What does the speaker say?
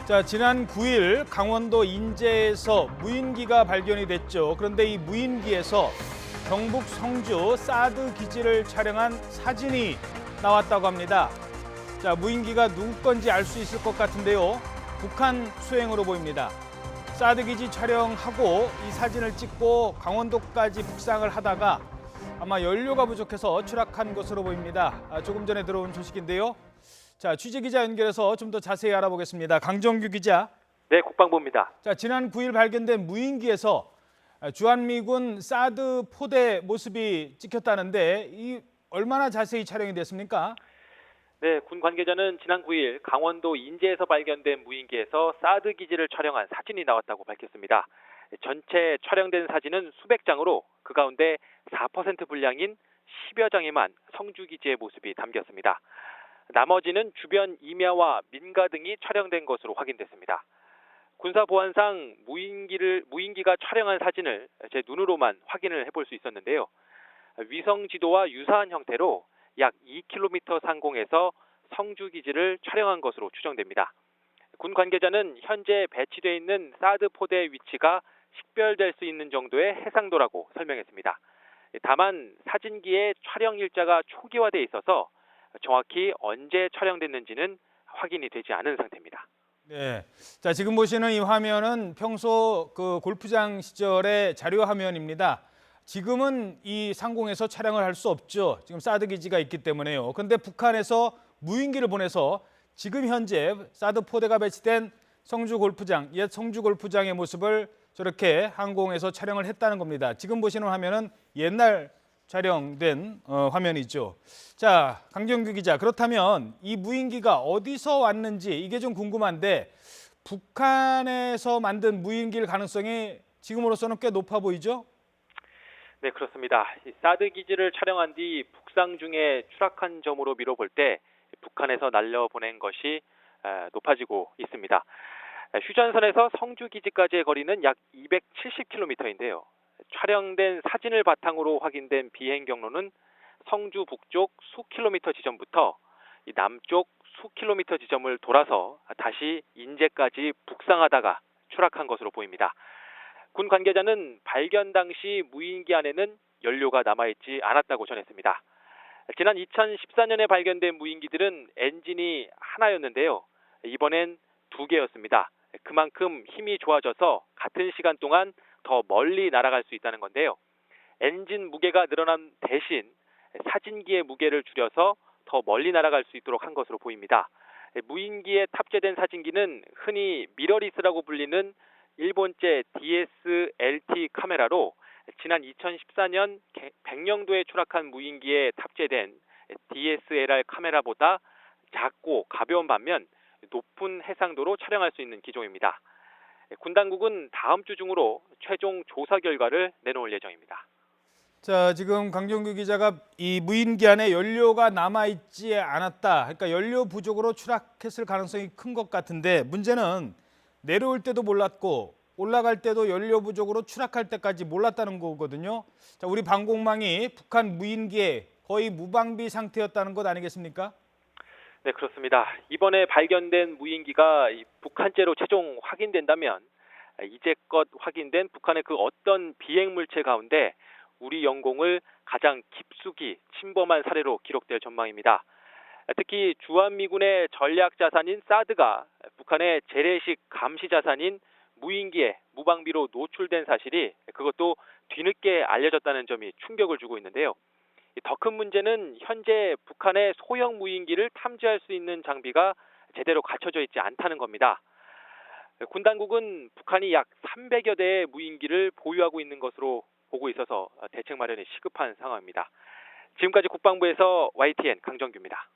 자, 지난 9일 강원도 인제에서 무인기가 발견이 됐죠. 그런데 이 무인기에서 경북 성주 사드 기지를 촬영한 사진이 나왔다고 합니다. 자, 무인기가 누구 건지 알 수 있을 것 같은데요. 북한 수행으로 보입니다. 사드 기지 촬영하고 이 사진을 찍고 강원도까지 북상을 하다가 아마 연료가 부족해서 추락한 것으로 보입니다. 조금 전에 들어온 소식인데요. 자, 취재 기자 연결해서 좀 더 자세히 알아보겠습니다. 강정규 기자. 네, 국방부입니다. 자, 지난 9일 발견된 무인기에서 주한미군 사드 포대 모습이 찍혔다는데 이 얼마나 자세히 촬영이 됐습니까? 네, 군 관계자는 지난 9일 강원도 인제에서 발견된 무인기에서 사드 기지를 촬영한 사진이 나왔다고 밝혔습니다. 전체 촬영된 사진은 수백 장으로 그 가운데 4% 분량인 10여 장에만 성주 기지의 모습이 담겼습니다. 나머지는 주변 임야와 민가 등이 촬영된 것으로 확인됐습니다. 군사보안상 무인기가 촬영한 사진을 제 눈으로만 확인을 해볼 수 있었는데요. 위성 지도와 유사한 형태로 약 2km 상공에서 성주 기지를 촬영한 것으로 추정됩니다. 군 관계자는 현재 배치되어 있는 사드 포대의 위치가 식별될 수 있는 정도의 해상도라고 설명했습니다. 다만 사진기의 촬영 일자가 초기화돼 있어서 정확히 언제 촬영됐는지는 확인이 되지 않은 상태입니다. 네. 자, 지금 보시는 이 화면은 평소 그 골프장 시절의 자료 화면입니다. 지금은 이 상공에서 촬영을 할 수 없죠. 지금 사드 기지가 있기 때문에요. 그런데 북한에서 무인기를 보내서 지금 현재 사드 포대가 배치된 성주 골프장, 옛 성주 골프장의 모습을 저렇게 항공에서 촬영을 했다는 겁니다. 지금 보시는 화면은 옛날 촬영된 화면이죠. 자, 강정규 기자, 그렇다면 이 무인기가 어디서 왔는지 이게 좀 궁금한데 북한에서 만든 무인기일 가능성이 지금으로서는 꽤 높아 보이죠? 네, 그렇습니다. 사드 기지를 촬영한 뒤 북상 중에 추락한 점으로 미뤄볼 때 북한에서 날려보낸 것이 높아지고 있습니다. 휴전선에서 성주 기지까지의 거리는 약 270km인데요. 촬영된 사진을 바탕으로 확인된 비행 경로는 성주 북쪽 수 킬로미터 지점부터 남쪽 수 킬로미터 지점을 돌아서 다시 인제까지 북상하다가 추락한 것으로 보입니다. 군 관계자는 발견 당시 무인기 안에는 연료가 남아있지 않았다고 전했습니다. 지난 2014년에 발견된 무인기들은 엔진이 하나였는데요. 이번엔 2개였습니다. 그만큼 힘이 좋아져서 같은 시간 동안 더 멀리 날아갈 수 있다는 건데요. 엔진 무게가 늘어난 대신 사진기의 무게를 줄여서 더 멀리 날아갈 수 있도록 한 것으로 보입니다. 무인기에 탑재된 사진기는 흔히 미러리스라고 불리는 일본제 DSLT 카메라로 지난 2014년 백령도에 추락한 무인기에 탑재된 DSLR 카메라보다 작고 가벼운 반면 높은 해상도로 촬영할 수 있는 기종입니다. 군 당국은 다음 주 중으로 최종 조사 결과를 내놓을 예정입니다. 자, 지금 강정규 기자가 이 무인기 안에 연료가 남아있지 않았다. 그러니까 연료 부족으로 추락했을 가능성이 큰 것 같은데 문제는 내려올 때도 몰랐고 올라갈 때도 연료 부족으로 추락할 때까지 몰랐다는 거거든요. 자, 우리 방공망이 북한 무인기에 거의 무방비 상태였다는 것 아니겠습니까? 네, 그렇습니다. 이번에 발견된 무인기가 북한제로 최종 확인된다면 이제껏 확인된 북한의 그 어떤 비행 물체 가운데 우리 영공을 가장 깊숙이 침범한 사례로 기록될 전망입니다. 특히 주한미군의 전략 자산인 사드가 북한의 재래식 감시 자산인 무인기에 무방비로 노출된 사실이 그것도 뒤늦게 알려졌다는 점이 충격을 주고 있는데요. 더 큰 문제는 현재 북한의 소형 무인기를 탐지할 수 있는 장비가 제대로 갖춰져 있지 않다는 겁니다. 군 당국은 북한이 약 300여 대의 무인기를 보유하고 있는 것으로 보고 있어서 대책 마련이 시급한 상황입니다. 지금까지 국방부에서 YTN 강정규입니다.